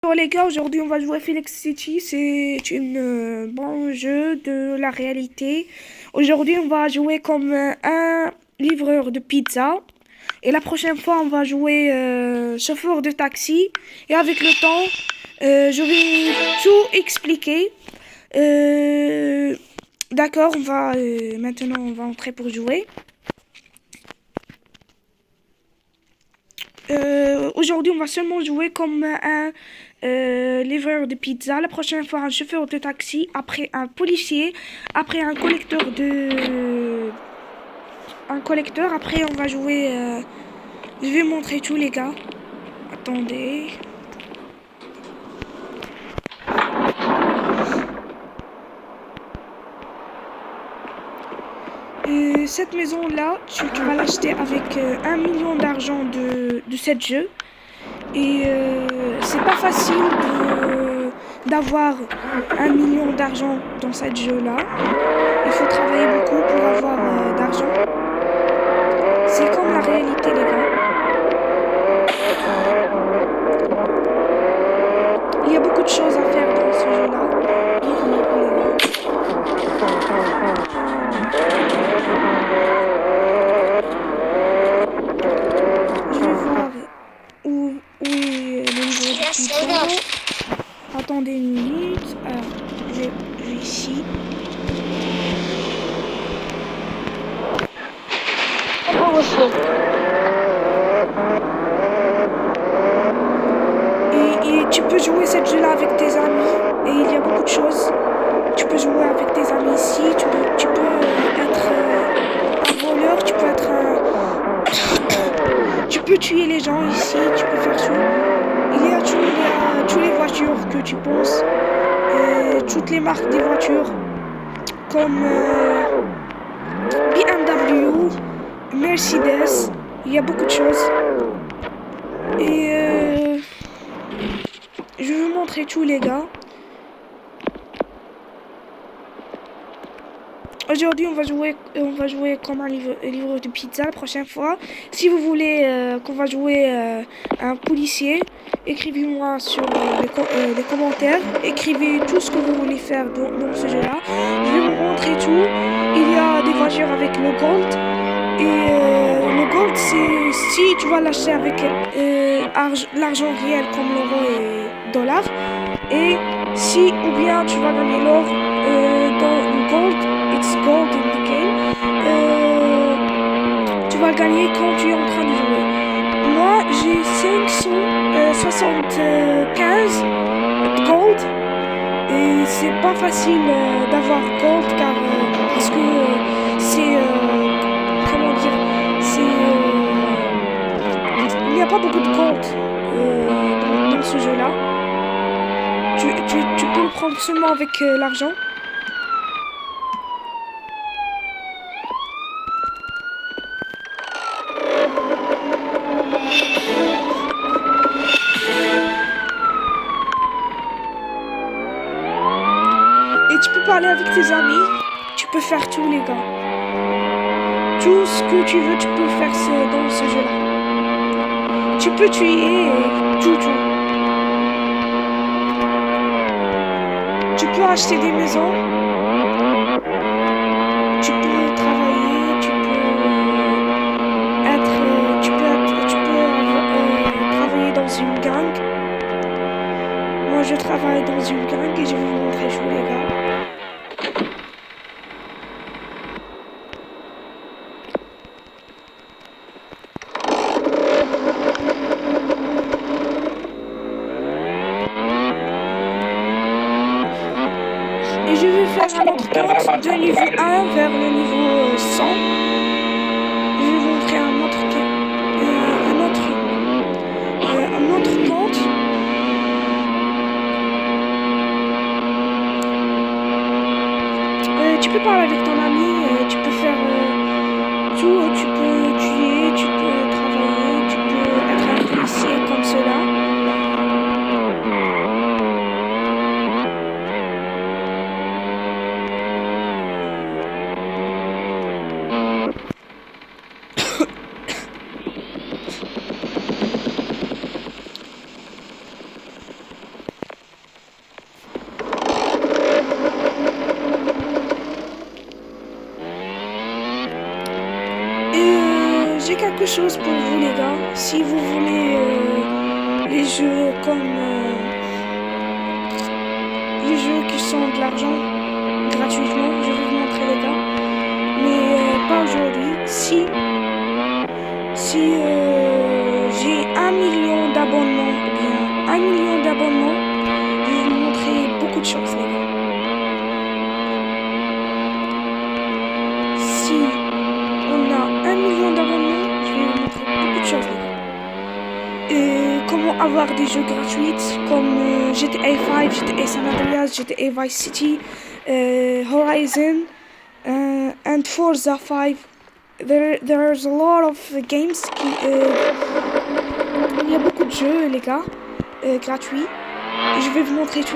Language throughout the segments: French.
Bon les gars, aujourd'hui on va jouer à Felix City, c'est une bon jeu de la réalité. Aujourd'hui on va jouer comme un livreur de pizza et la prochaine fois on va jouer chauffeur de taxi et avec le temps je vais tout expliquer. Euh, d'accord, on va maintenant on va entrer pour jouer. Aujourd'hui, on va seulement jouer comme un livreur de pizza. La prochaine fois, un chauffeur de taxi. Après, un policier. Après, un collecteur de... Un collecteur. Après, on va jouer... Je vais montrer tout, les gars. Attendez. Cette maison-là, tu vas l'acheter avec 1 million d'argent de cette jeu. Et c'est pas facile d'avoir 1 million d'argent dans cette jeu-là. Il faut travailler beaucoup pour avoir d'argent. C'est comme la réalité, les gars. Il y a beaucoup de choses à faire dans ce jeu-là. Je vais voir où est le niveau de pizza. Attendez une minute. Alors, je vais ici. Et tu peux jouer cette jeu-là avec tes amis. Et il y a beaucoup de choses. Tu peux jouer avec tes amis ici. Tu peux être un voleur. Tu peux être un... Tu peux tuer les gens ici. Tu peux faire tout. Il y a toutes les voitures que tu penses. Toutes les marques des voitures. Comme BMW, Mercedes. Il y a beaucoup de choses. Et je vais vous montrer tout, les gars. Aujourd'hui, on va jouer comme un livreur de pizza la prochaine fois. Si vous voulez qu'on va jouer un policier, écrivez-moi sur les commentaires. Écrivez tout ce que vous voulez faire dans ce jeu-là. Je vais vous montrer tout. Il y a des voitures avec le gold. Et le gold, c'est si tu vas l'acheter avec l'argent réel comme l'euro et dollar. Et si ou bien tu vas gagner l'or dans le gold. It's gold in the game. Tu vas le gagner quand tu es en train de jouer. Moi, j'ai 575 gold. Et c'est pas facile d'avoir gold car parce que c'est comment dire, c'est il n'y a pas beaucoup de gold dans ce jeu-là. Tu peux le prendre seulement avec l'argent. Tu peux parler avec tes amis, tu peux faire tout, les gars. Tout ce que tu veux, tu peux faire dans ce jeu-là. Tu peux tuer tout. Tu peux acheter des maisons. Tu peux travailler, tu peux travailler dans une gang. Moi, je travaille dans une gang et je vais vous montrer tout, les gars. Et je vais faire un autre compte de niveau 1 vers le niveau 100. Je vais vous montrer un autre compte. Tu peux parler avec ton ami, tu peux faire tout, tu peux tuer, tu peux travailler, tu peux être un policier comme cela. chose pour vous les gars. Si vous voulez les jeux comme les jeux qui sont de l'argent gratuitement, je vais vous montrer les gars. Mais pas aujourd'hui. Si j'ai 1 million d'abonnements, ou bien 1 million d'abonnements, je vais vous montrer beaucoup de choses les gars. Si on a 1 million d'abonnements, je vais vous montrer beaucoup de choses les gars. Comment avoir des jeux gratuits comme GTA 5, GTA San Andreas, GTA Vice City, Horizon and Forza 5. There's a lot of games il y a beaucoup de jeux les gars gratuits et je vais vous montrer tout.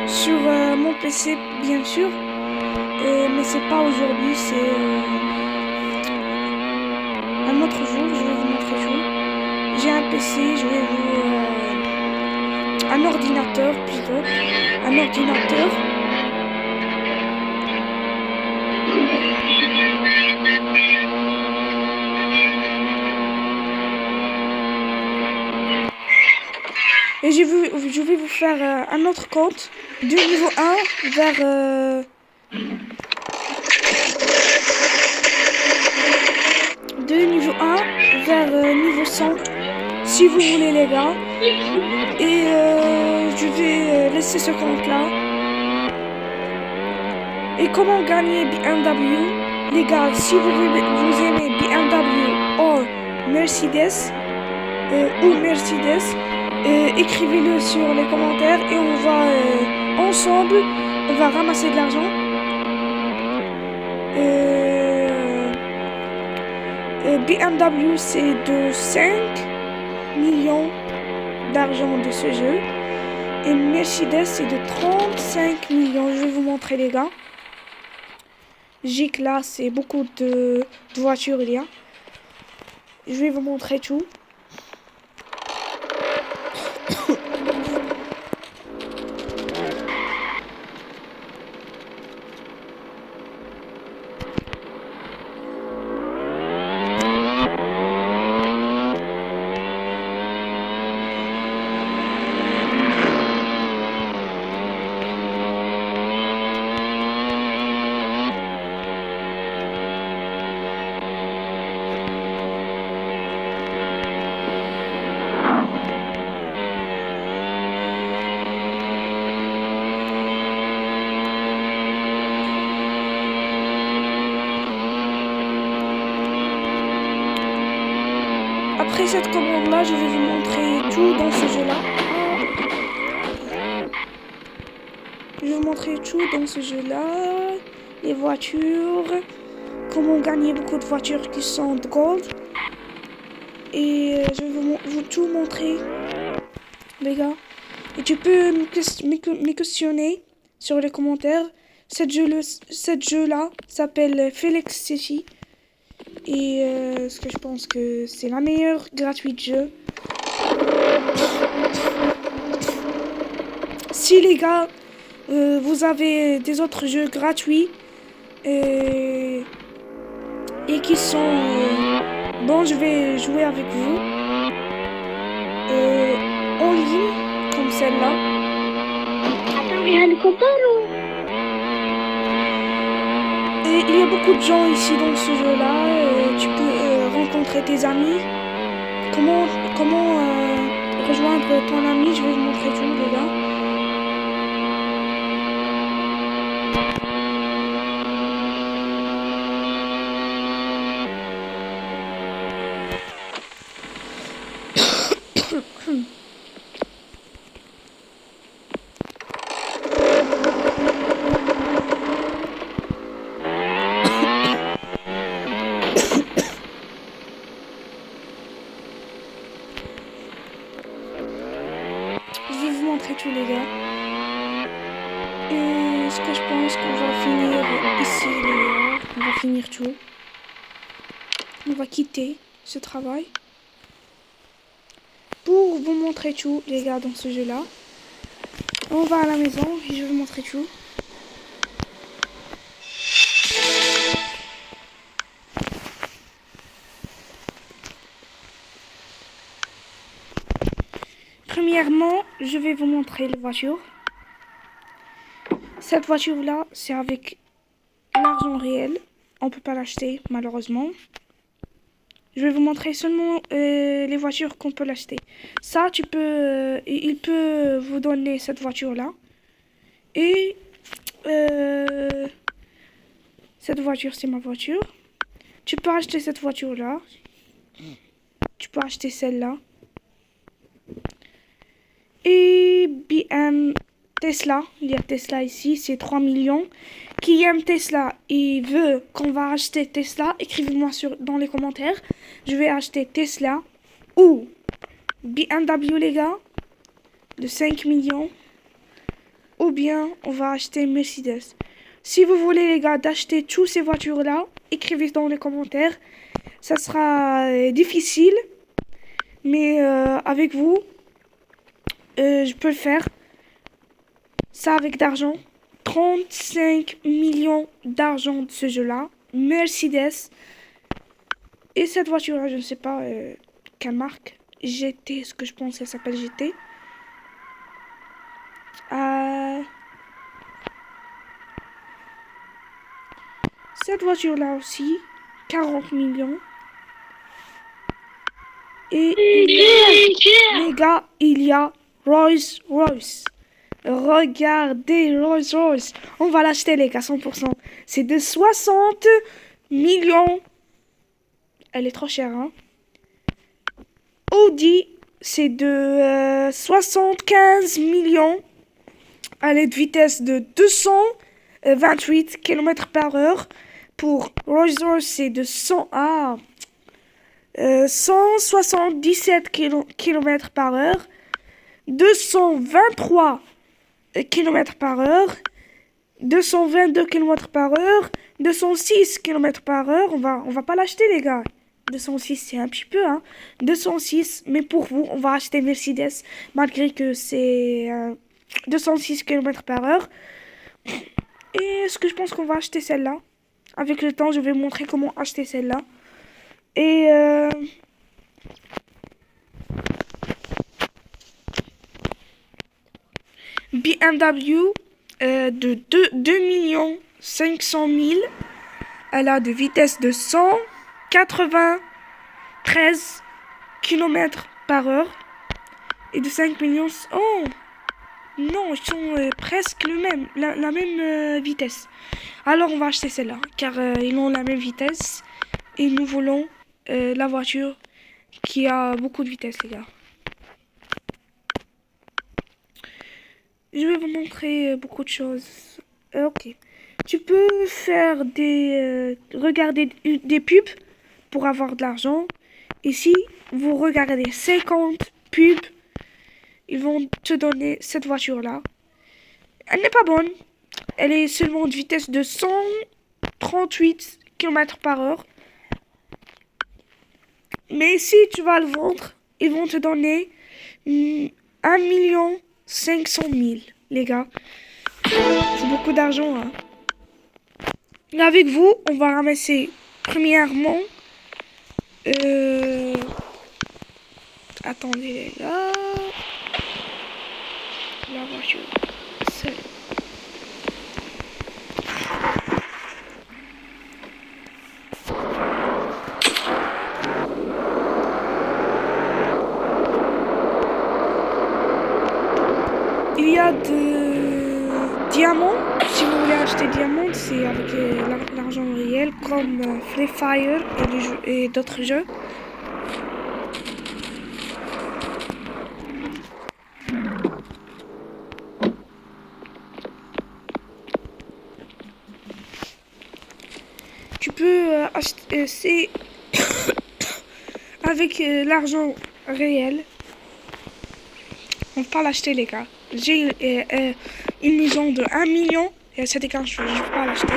Sur mon PC bien sûr, mais c'est pas aujourd'hui, c'est un autre jour, je vais vous montrer tout. J'ai un PC, je vais vous un ordinateur plutôt, un ordinateur. Et je vais vous faire un autre compte du niveau 1 vers de niveau 1 vers niveau 100 si vous voulez les gars. Et je vais laisser ce compte là. Et comment gagner BMW les gars, si vous aimez BMW ou Mercedes écrivez-le sur les commentaires et on va ensemble on va ramasser de l'argent. BMW c'est de 5 millions d'argent de ce jeu et Mercedes c'est de 35 millions. Je vais vous montrer les gars. J-Class c'est beaucoup de voitures il y a. Je vais vous montrer tout. Après cette commande là, je vais vous montrer tout dans ce jeu là. Je vais vous montrer tout dans ce jeu là. Les voitures. Comment gagner beaucoup de voitures qui sont de gold. Et je vais vous tout montrer. Les gars. Et tu peux me questionner sur les commentaires. Cette jeu là s'appelle Felix City. Et ce que je pense que c'est la meilleure gratuite de jeu. Si les gars, vous avez des autres jeux gratuits et qui sont bon, je vais jouer avec vous en ligne comme celle-là. Attends, il y a le copain ou? Et il y a beaucoup de gens ici dans ce jeu-là. Tu peux rencontrer tes amis. Comment rejoindre ton ami? Je vais vous montrer tout, les gars. Je vais vous montrer tout les gars. Et ce que je pense qu'on va finir ici les gars. On va finir tout. On va quitter ce travail. Pour vous montrer tout les gars dans ce jeu là. On va à la maison et je vais vous montrer tout. Premièrement, je vais vous montrer la voiture. Cette voiture-là, c'est avec l'argent réel. On ne peut pas l'acheter, malheureusement. Je vais vous montrer seulement les voitures qu'on peut l'acheter. Ça, il peut vous donner cette voiture-là. Et cette voiture, c'est ma voiture. Tu peux acheter cette voiture-là. Tu peux acheter celle-là. Et BM Tesla. Il y a Tesla ici, c'est 3 millions. Qui aime Tesla et veut qu'on va acheter Tesla, écrivez-moi dans les commentaires. Je vais acheter Tesla ou BMW, les gars, de 5 millions. Ou bien on va acheter Mercedes. Si vous voulez, les gars, d'acheter toutes ces voitures-là, écrivez dans les commentaires. Ça sera difficile, mais avec vous, je peux le faire. Ça avec d'argent. 35 millions d'argent de ce jeu-là. Mercedes. Et cette voiture-là, je ne sais pas quelle marque. GT, ce que je pense, elle s'appelle GT. Cette voiture-là aussi, 40 millions. Et les gars, il y a Rolls-Royce. Regardez Rolls-Royce. On va l'acheter, les gars, 100%. C'est de 60 millions. Elle est trop chère, hein. Audi, c'est de 75 millions. Elle est de vitesse de 228 km par heure. Pour Rolls-Royce, c'est de 177 km par heure. 223 km par heure. 222 km par heure. 206 km par heure. On va pas l'acheter, les gars. 206, c'est un petit peu, hein. 206, mais pour vous, on va acheter Mercedes, malgré que c'est 206 km par heure. Et est-ce que je pense qu'on va acheter celle-là? Avec le temps, je vais vous montrer comment acheter celle-là. Et BMW de 2 500 000. Elle a de vitesse de 193 km par heure. Et de 5 millions... Oh non, ils sont presque la même vitesse. Alors on va acheter celle-là, car ils ont la même vitesse. Et nous voulons la voiture qui a beaucoup de vitesse, les gars. Je vais vous montrer beaucoup de choses. Ok. Tu peux faire regarder des pubs pour avoir de l'argent. Et si vous regardez 50 pubs, ils vont te donner cette voiture-là. Elle n'est pas bonne. Elle est seulement de vitesse de 138 km par heure. Mais si tu vas le vendre, ils vont te donner 1 500 000, les gars. C'est beaucoup d'argent, hein. Et avec vous, on va ramasser premièrement... Attendez, les gars. La voiture. Seule. Il y a de diamants. Si vous voulez acheter diamants, c'est avec l'argent réel, comme Free Fire et d'autres jeux. Tu peux acheter, c'est avec l'argent réel. On peut pas l'acheter, les gars. J'ai une maison de 1 million et c'est quand je ne peux pas l'acheter.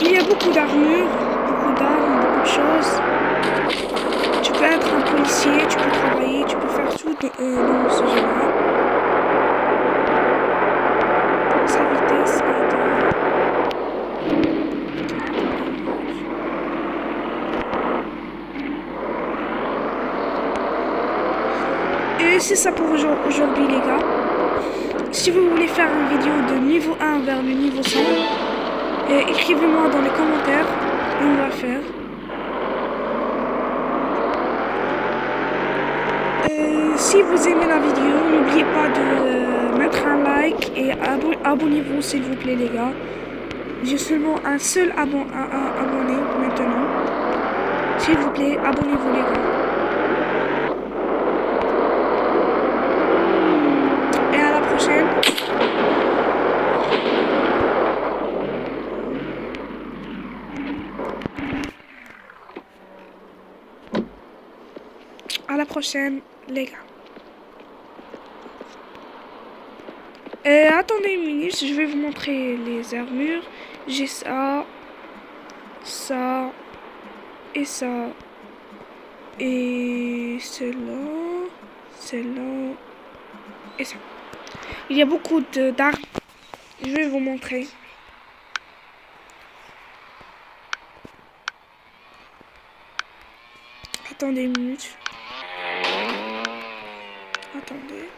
Il y a beaucoup d'armures, beaucoup d'armes, beaucoup de choses. Tu peux être un policier, tu peux travailler, tu peux faire tout dans ce jeu-là. sa vitesse est de... Et c'est ça pour aujourd'hui les gars. Si vous voulez faire une vidéo de niveau 1 vers le niveau 100, écrivez-moi dans les commentaires et on va le faire. Si vous aimez la vidéo, n'oubliez pas de mettre un like et abonnez-vous s'il vous plaît les gars. J'ai seulement un seul abonné maintenant. S'il vous plaît, abonnez-vous les gars. Et à la prochaine. À la prochaine les gars. Attendez une minute, je vais vous montrer les armures. J'ai ça, ça et ça. Et celle-là, celle-là et ça. Il y a beaucoup d'armes. Je vais vous montrer. Attendez une minute. Attendez.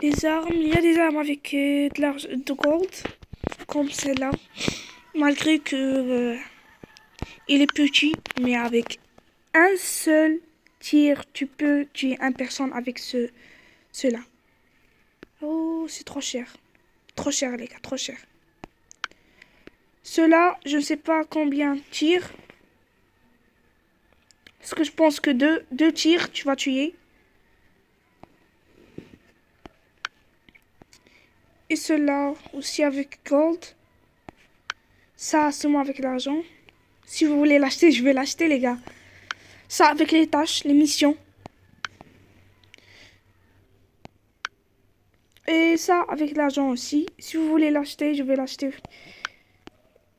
Les armes, il y a des armes avec de gold, comme celle-là. Malgré que il est petit, mais avec un seul tir, tu peux tuer une personne avec cela. Oh, c'est trop cher. Trop cher, les gars, trop cher. Cela, je ne sais pas combien tire. Parce que je pense que deux tirs, tu vas tuer. Et cela aussi avec gold. Ça, seulement avec l'argent. Si vous voulez l'acheter, je vais l'acheter, les gars. Ça, avec les tâches, les missions. Et ça, avec l'argent aussi. Si vous voulez l'acheter, je vais l'acheter.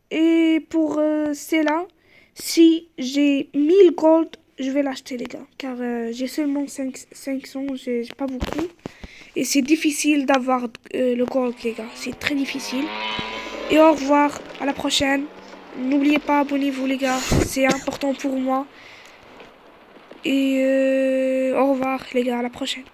Et pour celle-là, si j'ai 1000 gold, je vais l'acheter, les gars. Car j'ai seulement 500, j'ai pas beaucoup. Et c'est difficile d'avoir le gold, les gars. C'est très difficile. Et au revoir, à la prochaine. N'oubliez pas, abonnez-vous, les gars. C'est important pour moi. Et au revoir, les gars, à la prochaine.